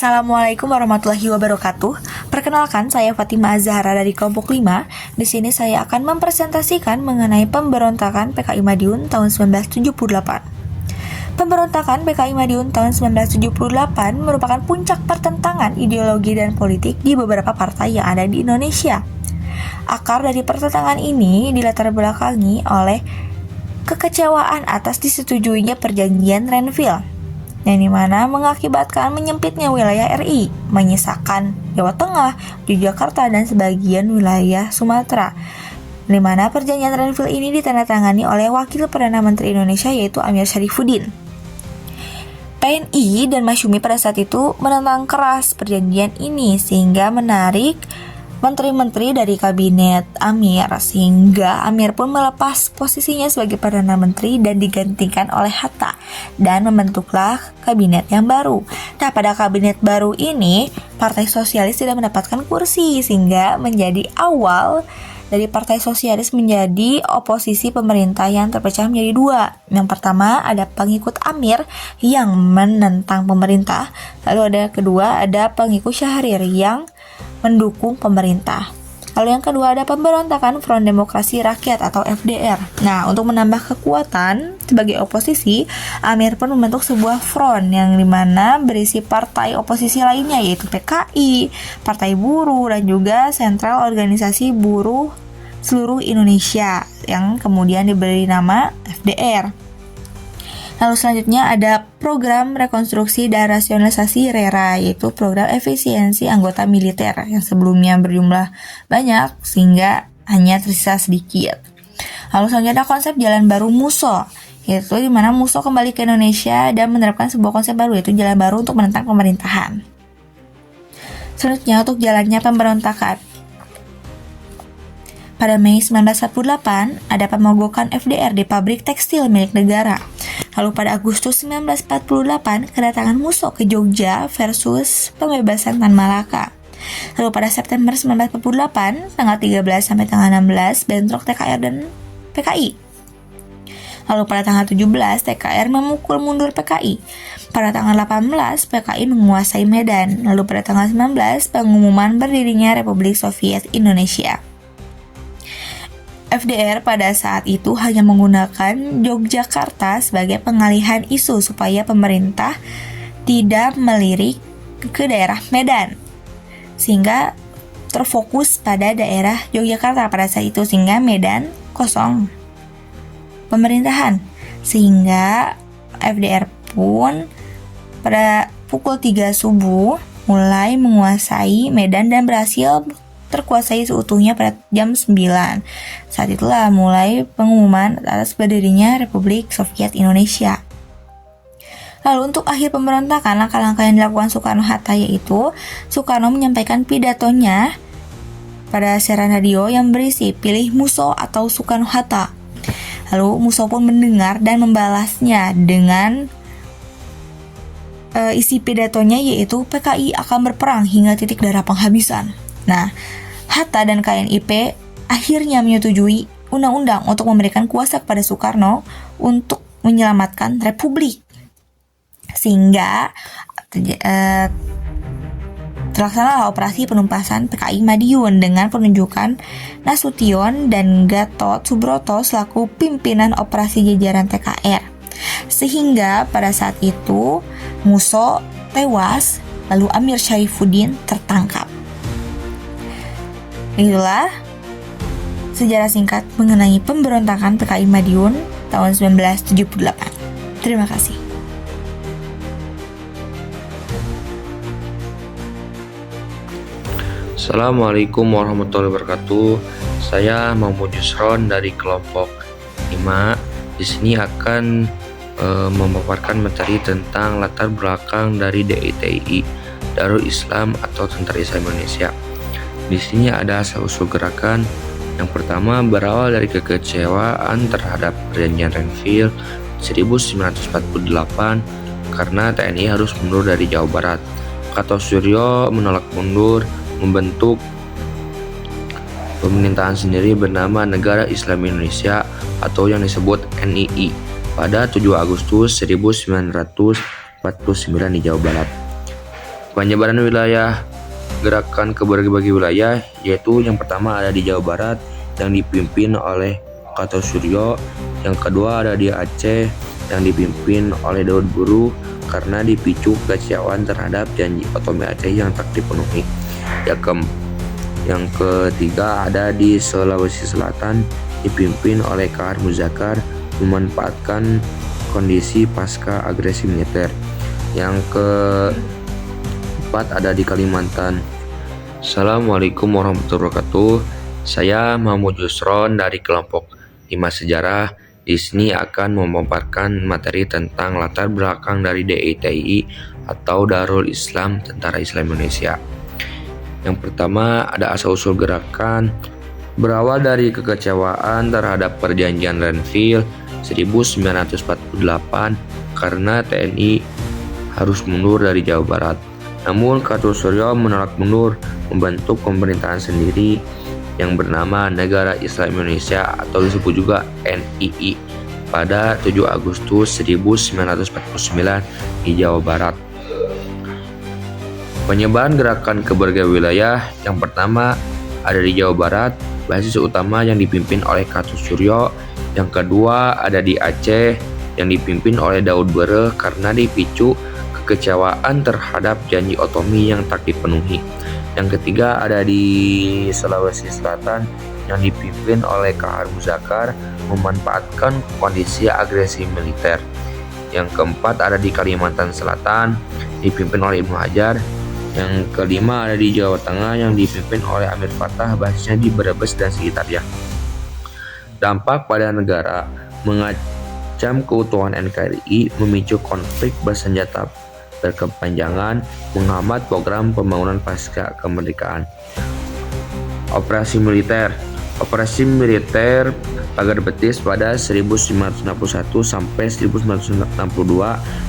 Assalamualaikum warahmatullahi wabarakatuh. Perkenalkan, saya Fatima Azhara dari kelompok 5. Di sini saya akan mempresentasikan mengenai pemberontakan PKI Madiun tahun 1978. Pemberontakan PKI Madiun tahun 1978 merupakan puncak pertentangan ideologi dan politik di beberapa partai yang ada di Indonesia. Akar dari pertentangan ini dilatar belakangi oleh kekecewaan atas disetujuinya perjanjian Renville, yang dimana mengakibatkan menyempitnya wilayah RI, menyisakan Jawa Tengah, Yogyakarta, dan sebagian wilayah Sumatera. Di mana perjanjian Renville ini ditandatangani oleh Wakil Perdana Menteri Indonesia yaitu Amir Syarifuddin. PNI dan Masyumi pada saat itu menentang keras perjanjian ini sehingga menarik menteri-menteri dari kabinet Amir, sehingga Amir pun melepas posisinya sebagai Perdana Menteri dan digantikan oleh Hatta, dan membentuklah kabinet yang baru. Nah, pada kabinet baru ini, Partai Sosialis tidak mendapatkan kursi, sehingga menjadi awal dari Partai Sosialis menjadi oposisi pemerintah yang terpecah menjadi dua. Yang pertama ada pengikut Amir yang menentang pemerintah, lalu ada kedua ada pengikut Syahrir yang mendukung pemerintah. Lalu yang kedua ada pemberontakan Front Demokrasi Rakyat atau FDR. Nah, untuk menambah kekuatan sebagai oposisi, Amir pun membentuk sebuah front yang dimana berisi partai oposisi lainnya yaitu PKI, Partai Buruh, dan juga Sentral Organisasi Buruh Seluruh Indonesia yang kemudian diberi nama FDR. Lalu selanjutnya ada program rekonstruksi dan rasionalisasi RERA, yaitu program efisiensi anggota militer yang sebelumnya berjumlah banyak sehingga hanya tersisa sedikit. Lalu selanjutnya ada konsep jalan baru MUSO, yaitu di mana MUSO kembali ke Indonesia dan menerapkan sebuah konsep baru yaitu jalan baru untuk menentang pemerintahan. Selanjutnya untuk jalannya pemberontakan. Pada Mei 1948, ada pemogokan FDR di pabrik tekstil milik negara. Lalu pada Agustus 1948, kedatangan MUSO ke Jogja versus pembebasan Tan Malaka. Lalu pada September 1948, tanggal 13 sampai tanggal 16, bentrok TKR dan PKI. Lalu pada tanggal 17, TKR memukul mundur PKI. Pada tanggal 18, PKI menguasai Medan. Lalu pada tanggal 19, pengumuman berdirinya Republik Soviet Indonesia. FDR pada saat itu hanya menggunakan Yogyakarta sebagai pengalihan isu supaya pemerintah tidak melirik ke daerah Medan, sehingga terfokus pada daerah Yogyakarta pada saat itu, sehingga Medan kosong pemerintahan, sehingga FDR pun pada pukul 3 subuh mulai menguasai Medan dan berhasil terkuasai seutuhnya pada jam 9. Saat itulah mulai pengumuman atas berdirinya Republik Soviet Indonesia. Lalu untuk akhir pemberontakan, langkah-langkah yang dilakukan Soekarno-Hatta yaitu Soekarno menyampaikan pidatonya pada siaran radio yang berisi pilih MUSO atau Soekarno-Hatta. Lalu MUSO pun mendengar dan membalasnya dengan isi pidatonya yaitu PKI akan berperang hingga titik darah penghabisan. Nah, Hatta dan KNIP akhirnya menyetujui undang-undang untuk memberikan kuasa kepada Soekarno untuk menyelamatkan Republik. Sehingga terlaksanalah operasi penumpasan PKI Madiun dengan penunjukan Nasution dan Gatot Subroto selaku pimpinan operasi jajaran TKR. Sehingga pada saat itu MUSO tewas, lalu Amir Syarifuddin tertangkap. Itulah sejarah singkat mengenai pemberontakan PKI Madiun tahun 1978. Terima kasih. Assalamualaikum warahmatullahi wabarakatuh. Saya Mahmud Yusron dari kelompok 5. Di sini akan memaparkan materi tentang latar belakang dari DITI, Darul Islam atau Tentara Islam Indonesia. Di sini ada asal-usul gerakan. Yang pertama berawal dari kekecewaan terhadap perjanjian Renville 1948 karena TNI harus mundur dari Jawa Barat. Kartosuryo menolak mundur, membentuk pemerintahan sendiri bernama Negara Islam Indonesia atau yang disebut NII pada 7 Agustus 1949 di Jawa Barat. Penyebaran wilayah gerakan ke berbagai wilayah, yaitu yang pertama ada di Jawa Barat yang dipimpin oleh Kartosuryo, yang kedua ada di Aceh yang dipimpin oleh Daud Buru karena dipicu kekecewaan terhadap janji otonomi Aceh yang tak dipenuhi. Yang ketiga ada di Sulawesi Selatan dipimpin oleh Kahar Muzakar memanfaatkan kondisi pasca agresi militer. Yang keempat ada di Kalimantan. Assalamualaikum warahmatullahi wabarakatuh. Saya Mahmud Yusron dari kelompok 5 Sejarah. Di sini akan memaparkan materi tentang latar belakang dari DITI atau Darul Islam Tentara Islam Indonesia. Yang pertama ada asal-usul gerakan. Berawal dari kekecewaan terhadap perjanjian Renville 1948 karena TNI harus mundur dari Jawa Barat. Namun Kartosuryo menolak mundur, membentuk pemerintahan sendiri yang bernama Negara Islam Indonesia atau disebut juga NII pada 7 Agustus 1949 di Jawa Barat. Penyebaran gerakan ke berbagai wilayah yang pertama ada di Jawa Barat, basis utama yang dipimpin oleh Kartosuryo. Yang kedua ada di Aceh yang dipimpin oleh Daud Buru karena dipicu kekecewaan terhadap janji otonomi yang tak dipenuhi. Yang ketiga ada di Sulawesi Selatan yang dipimpin oleh Kahar Muzakar memanfaatkan kondisi agresi militer. Yang keempat ada di Kalimantan Selatan dipimpin oleh Ibnu Hajar. Yang kelima ada di Jawa Tengah yang dipimpin oleh Amir Fattah, basisnya di Brebes dan sekitarnya. Dampak pada negara mengancam keutuhan NKRI, memicu konflik bersenjata berkepanjangan, menghambat program pembangunan pasca kemerdekaan. Operasi militer Pagar Betis pada 1961 sampai 1962,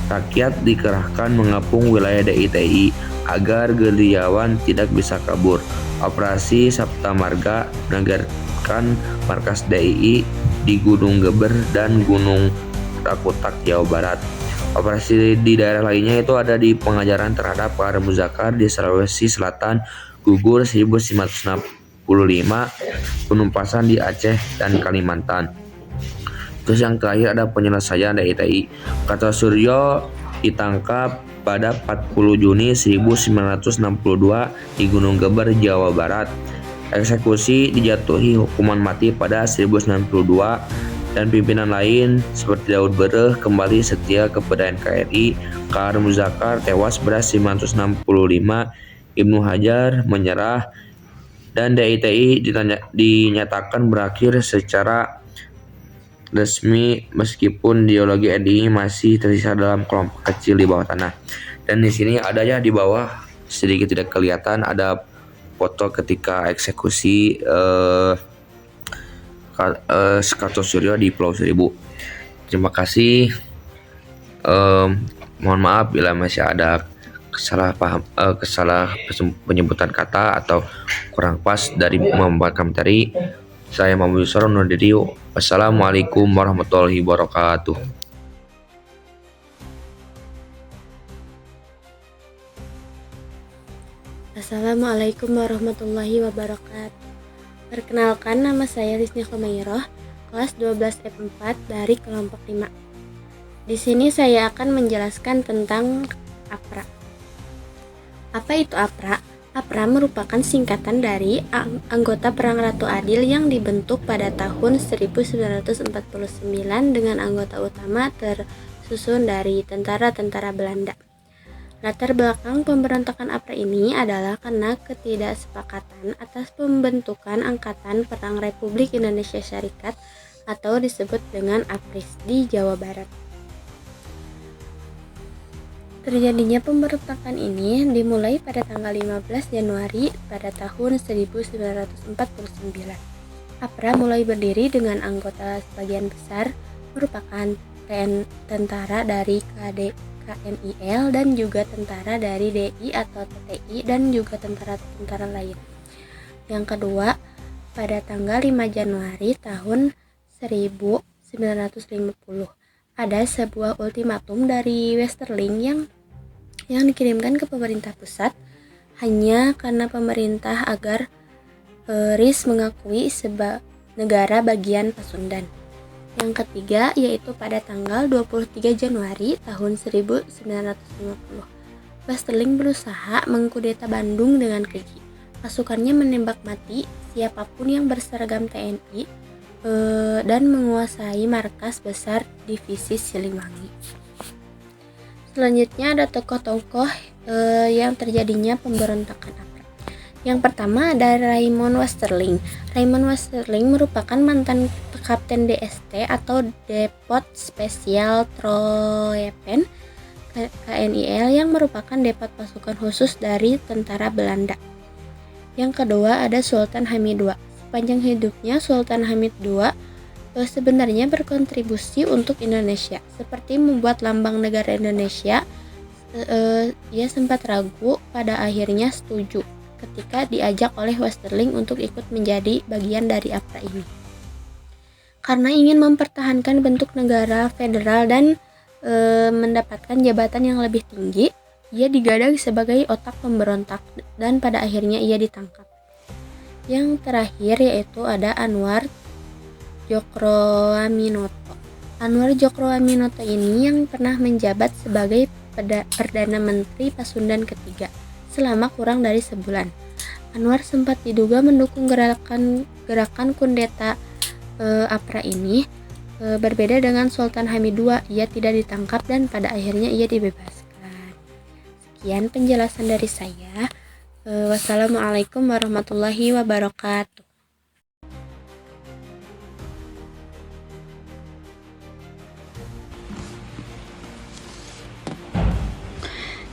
rakyat dikerahkan mengepung wilayah DITI agar gerilyawan tidak bisa kabur. Operasi Sabta Marga menegarkan markas DII di Gunung Geber dan Gunung Rakutak, Jawa Barat. Operasi di daerah lainnya itu ada di pengajaran terhadap Kahar Muzakar di Sulawesi Selatan, gugur 1965, penumpasan di Aceh dan Kalimantan. Terus yang terakhir ada penyelesaian DITI. Kartosuryo ditangkap pada 40 Juni 1962 di Gunung Geber, Jawa Barat. Eksekusi dijatuhi hukuman mati pada 1992. Dan pimpinan lain seperti Daud Buru kembali setia kepada NKRI. Kahar Muzakar tewas pada 1965, Ibnu Hajar menyerah, dan DITI dinyatakan berakhir secara resmi meskipun ideologi NII masih tersisa dalam kelompok kecil di bawah tanah. Dan di sini ada ya di bawah sedikit tidak kelihatan ada foto ketika eksekusi Kartosuryo di Pulau Seribu. Terima kasih. Mohon maaf bila masih ada salah penyebutan kata atau kurang pas dari membuat materi. Saya Mahmud Yusron undur diri. Wassalamualaikum warahmatullahi wabarakatuh. Assalamualaikum warahmatullahi wabarakatuh. Perkenalkan, nama saya Lisnia Khomairoh, kelas 12 F4 dari kelompok 5. Di sini saya akan menjelaskan tentang APRA. Apa itu APRA? APRA merupakan singkatan dari Anggota Perang Ratu Adil yang dibentuk pada tahun 1949 dengan anggota utama tersusun dari tentara-tentara Belanda. Latar belakang pemberontakan APRA ini adalah karena ketidaksepakatan atas pembentukan Angkatan Perang Republik Indonesia Syarikat atau disebut dengan APRIS di Jawa Barat. Terjadinya pemberontakan ini dimulai pada tanggal 15 Januari pada tahun 1949. APRA mulai berdiri dengan anggota sebagian besar merupakan tentara dari KNIL dan juga tentara dari DI atau TTI dan juga tentara-tentara lain. Yang kedua, pada tanggal 5 Januari tahun 1950 ada sebuah ultimatum dari Westerling yang yang dikirimkan ke pemerintah pusat hanya karena pemerintah agar RIS mengakui sebagai negara bagian Pasundan. Yang ketiga yaitu pada tanggal 23 Januari tahun 1950. Westerling berusaha mengkudeta Bandung dengan keji. Pasukannya menembak mati siapapun yang berseragam TNI dan menguasai markas besar divisi Siliwangi. Selanjutnya ada tokoh-tokoh yang terjadinya pemberontakan APRA. Yang pertama ada Raymond Westerling. Raymond Westerling merupakan mantan Kapten DST atau Depot Spesial Troepen KNIL yang merupakan depot pasukan khusus dari tentara Belanda. Yang kedua ada Sultan Hamid II. Sepanjang hidupnya Sultan Hamid II sebenarnya berkontribusi untuk Indonesia, seperti membuat lambang negara Indonesia. Ia sempat ragu, pada akhirnya setuju ketika diajak oleh Westerling untuk ikut menjadi bagian dari APRA ini. Karena ingin mempertahankan bentuk negara federal dan mendapatkan jabatan yang lebih tinggi, ia digadang sebagai otak pemberontak dan pada akhirnya ia ditangkap. Yang terakhir yaitu ada Anwar Djokroaminoto. Anwar Djokroaminoto ini yang pernah menjabat sebagai Perdana Menteri Pasundan ketiga selama kurang dari sebulan. Anwar sempat diduga mendukung gerakan kudeta APRA ini. Berbeda dengan Sultan Hamid II, ia tidak ditangkap dan pada akhirnya ia dibebaskan. Sekian penjelasan dari saya. Wassalamualaikum warahmatullahi wabarakatuh.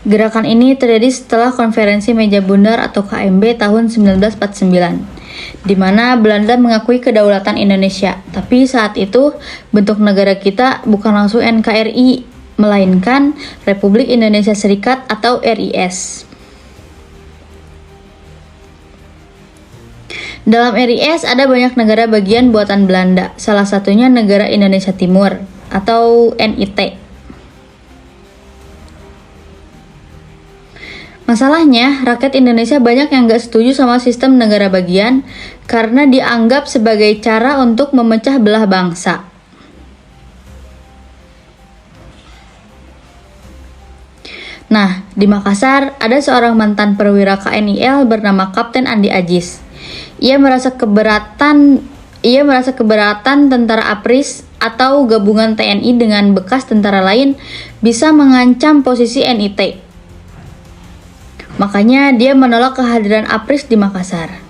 Gerakan ini terjadi setelah Konferensi Meja Bundar atau KMB tahun 1949, di mana Belanda mengakui kedaulatan Indonesia. Tapi saat itu bentuk negara kita bukan langsung NKRI, melainkan Republik Indonesia Serikat atau RIS. Dalam RIS ada banyak negara bagian buatan Belanda, salah satunya negara Indonesia Timur atau NIT. Masalahnya, rakyat Indonesia banyak yang gak setuju sama sistem negara bagian karena dianggap sebagai cara untuk memecah belah bangsa. Nah, di Makassar ada seorang mantan perwira KNIL bernama Kapten Andi Ajis. Ia merasa keberatan tentara APRIS atau gabungan TNI dengan bekas tentara lain bisa mengancam posisi NIT. Makanya dia menolak kehadiran APRIS di Makassar.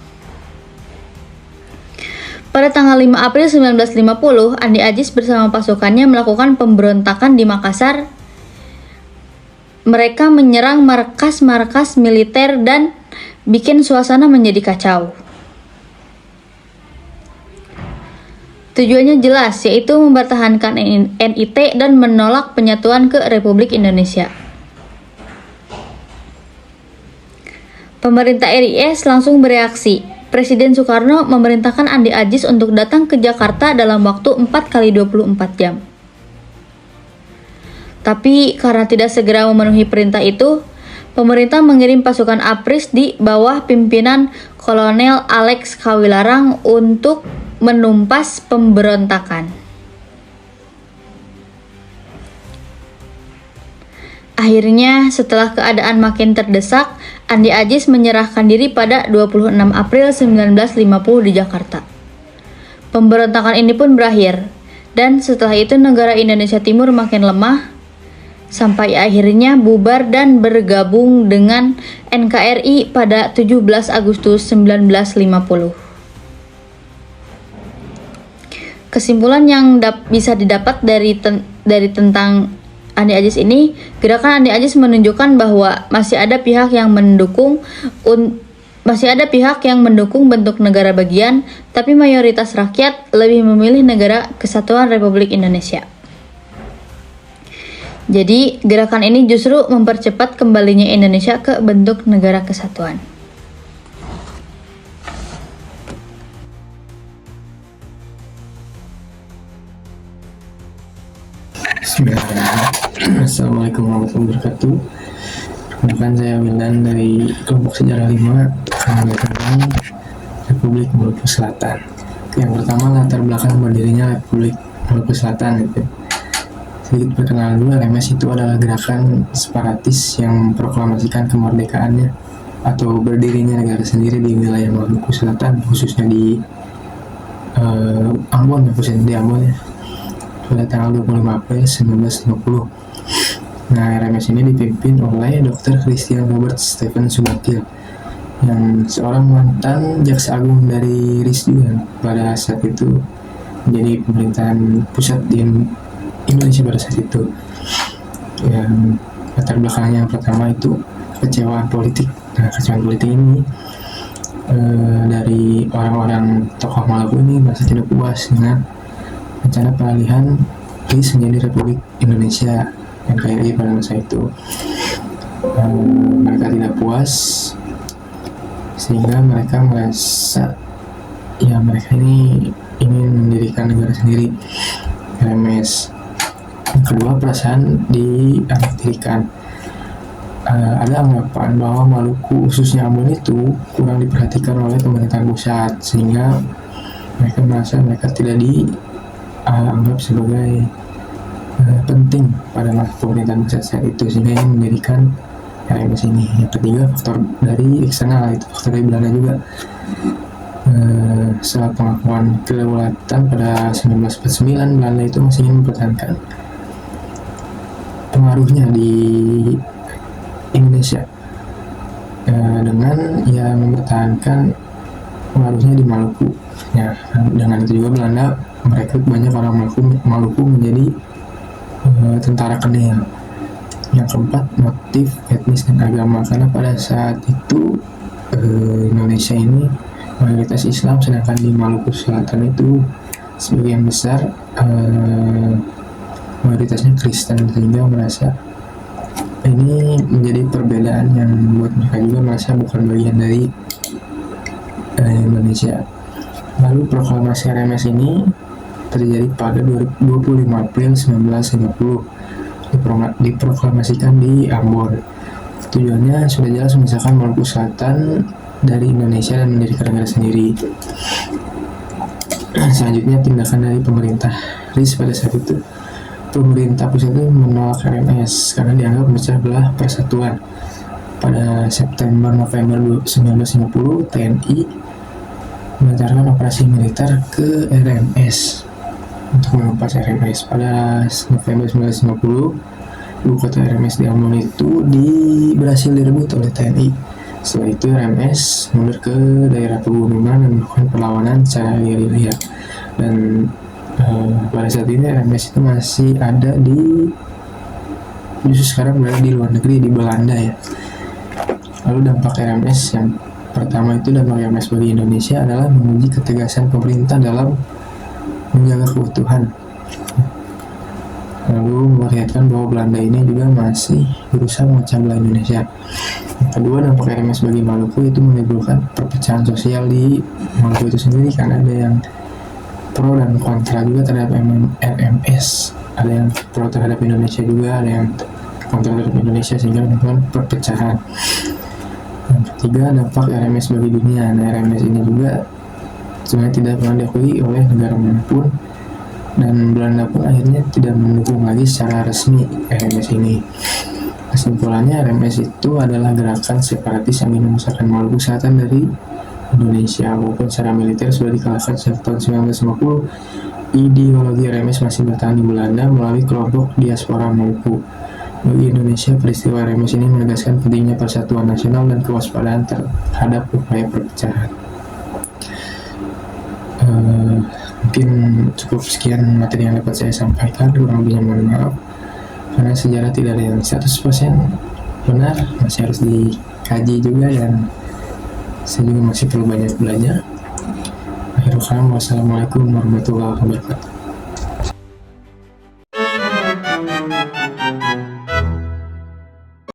Pada tanggal 5 April 1950, Andi Ajis bersama pasukannya melakukan pemberontakan di Makassar. Mereka menyerang markas-markas militer dan bikin suasana menjadi kacau. Tujuannya jelas, yaitu mempertahankan NIT dan menolak penyatuan ke Republik Indonesia. Pemerintah RIS langsung bereaksi. Presiden Soekarno memerintahkan Andi Ajis untuk datang ke Jakarta dalam waktu 4x24 jam. Tapi karena tidak segera memenuhi perintah itu, pemerintah mengirim pasukan APRIS di bawah pimpinan Kolonel Alex Kawilarang untuk menumpas pemberontakan. Akhirnya, setelah keadaan makin terdesak, Andi Ajis menyerahkan diri pada 26 April 1950 di Jakarta. Pemberontakan ini pun berakhir, dan setelah itu negara Indonesia Timur makin lemah, sampai akhirnya bubar dan bergabung dengan NKRI pada 17 Agustus 1950. Kesimpulan yang bisa didapat dari tentang Andi Ajis ini, gerakan Andi Ajis menunjukkan bahwa masih ada pihak yang mendukung bentuk negara bagian, tapi mayoritas rakyat lebih memilih negara kesatuan Republik Indonesia. Jadi, gerakan ini justru mempercepat kembalinya Indonesia ke bentuk negara kesatuan. Bismillahirrahmanirrahim. Assalamualaikum warahmatullahi wabarakatuh. Perkenalkan, saya Wildan dari kelompok sejarah 5 tentang Republik Maluku Selatan. Yang pertama, latar belakang berdirinya Republik Maluku Selatan gitu. Sedikit perkenalan dulu, RMS itu adalah gerakan separatis yang memproklamasikan kemerdekaannya atau berdirinya negara sendiri di wilayah Maluku Selatan, khususnya di Ambon, khususnya di Ambon ya, pada tanggal 25 April 1950. Nah, RMS ini dipimpin oleh Dr. Christian Robert Stephen Subakil, yang seorang mantan jaksa agung dari RIS juga pada saat itu, menjadi pemerintahan pusat di Indonesia pada saat itu. Yang latar belakangnya yang pertama itu kekecewaan politik. Nah, kekecewaan politik ini dari orang-orang tokoh Maluku ini merasa tidak puas dengan rencana peralihan RIS menjadi Republik Indonesia NKRI pada masa itu. Mereka tidak puas sehingga mereka merasa ya mereka ini ingin mendirikan negara sendiri, RMS. Yang kedua, perasaan dianaktirikan. Ada anggapan bahwa Maluku, khususnya Ambon itu kurang diperhatikan oleh pemerintahan pusat, sehingga mereka merasa mereka tidak dianggap sebagai penting pada masa pemerintahan pusat saat itu, sehingga yang mendirikan RMS ini. Yang ketiga, faktor dari eksternal, itu faktor dari Belanda juga. Setelah pengakuan kedaulatan pada 1949, Belanda itu masih ingin mempertahankan pengaruhnya di Indonesia dengan ya mempertahankan pengaruhnya di Maluku. Ya, dengan itu juga Belanda merekrut banyak orang Maluku menjadi tentara Kenil. Yang keempat, motif etnis dan agama, karena pada saat itu Indonesia ini mayoritas Islam, sedangkan di Maluku Selatan itu sebagian besar mayoritasnya Kristen, sehingga merasa ini menjadi perbedaan yang membuat mereka juga merasa bukan bagian dari Indonesia. Lalu proklamasi RMS ini terjadi pada 25 April 1950, diproklamasikan di Ambon. Tujuannya sudah jelas memisahkan Maluku Selatan dari Indonesia dan mendirikan negara sendiri. Selanjutnya, tindakan dari pemerintah RIS pada saat itu. Pemerintah pusat itu menolak RMS karena dianggap memecah belah persatuan. Pada September-November 1950, TNI melancarkan operasi militer ke RMS untuk menumpas RMS. Pada November 1950, ibu kota RMS di Ambon itu berhasil direbut oleh TNI. Setelah itu RMS mundur ke daerah pegunungan dan melakukan perlawanan secara gerilya. Dan pada saat ini RMS itu masih ada justru sekarang berada di luar negeri, di Belanda ya. Lalu dampak RMS yang pertama itu, dampak RMS bagi Indonesia adalah menguji ketegasan pemerintah dalam menjaga keutuhan. Lalu memperlihatkan bahwa Belanda ini juga masih berusaha memecah belah Indonesia. Yang kedua, dampak RMS bagi Maluku itu menimbulkan perpecahan sosial di Maluku itu sendiri, karena ada yang pro dan kontra juga terhadap RMS. Ada yang pro terhadap Indonesia juga, ada yang kontra terhadap Indonesia, sehingga menimbulkan perpecahan. Yang ketiga, dampak RMS bagi dunia. Nah, RMS ini juga sebenarnya tidak pernah diakui oleh negara manapun, dan Belanda pun akhirnya tidak mendukung lagi secara resmi RMS ini. Kesimpulannya, RMS itu adalah gerakan separatis yang ingin memisahkan Maluku Selatan dari Indonesia. Walaupun secara militer sudah dikalahkan sejak tahun 1950, ideologi RMS masih bertahan di Belanda melalui kelompok diaspora Maluku. Bagi Indonesia, peristiwa RMS ini menegaskan pentingnya persatuan nasional dan kewaspadaan terhadap upaya perpecahan. Mungkin cukup sekian materi yang dapat saya sampaikan, kurang lebihnya mohon maaf, karena sejarah tidak ada yang 100% benar, masih harus dikaji juga, dan saya juga masih perlu banyak belajar. Akhirul kalam, wassalamualaikum warahmatullahi wabarakatuh.